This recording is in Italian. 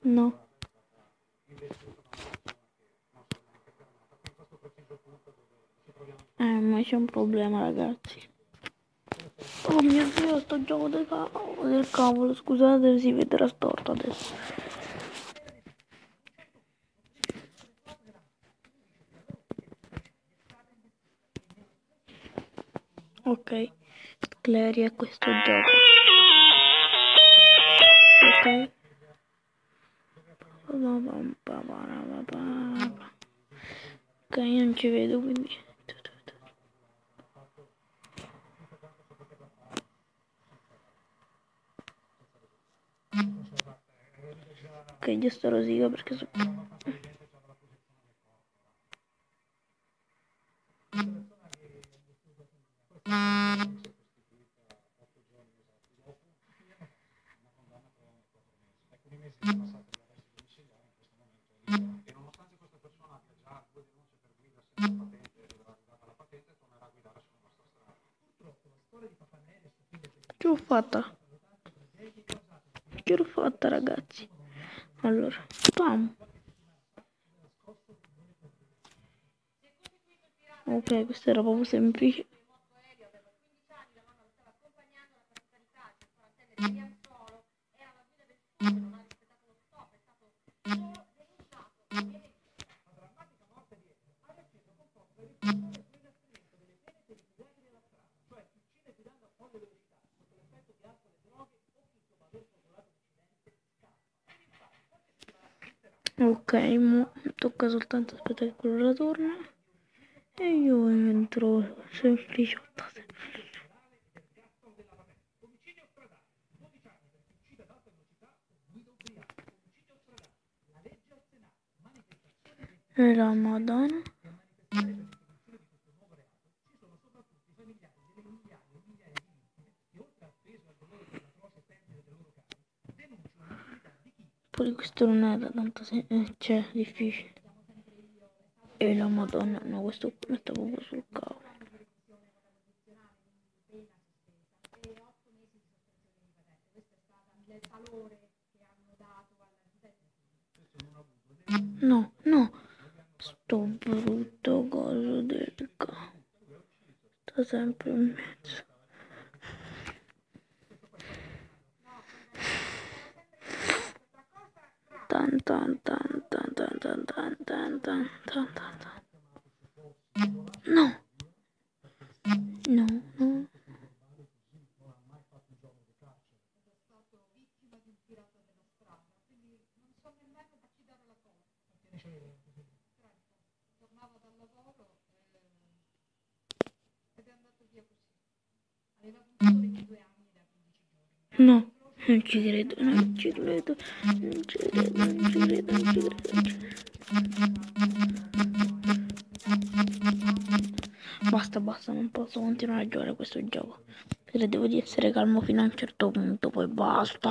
No. Ma c'è un problema, ragazzi. Oh mio Dio, sto gioco del cavolo, scusate, si vedrà storto adesso. Ok, Clary è questo gioco. Ok. Ok, io non ci vedo, quindi. Ok, io sto rosica perché so. Ce l'ho fatta. Ce l'ho fatta, ragazzi. Allora, pam. Ok, questo era proprio semplice. Ok, mo tocca soltanto aspettare che quello torna. E io entro sempliciotta. E la madonna. Poi questo non era tanto cioè, difficile. E la madonna, no, questo mette proprio sul cavolo. No, no, sto brutto coso del cavolo. Sta sempre in mezzo. Tan tan tan tan tan tan tan tan tan tan tan. No. No, no. No, non ci credo, non ci credo, non ci credo, non ci credo, non ci credo, non ci credo. Basta, non posso continuare a giocare a questo gioco. Credevo di essere calmo fino a un certo punto, poi basta.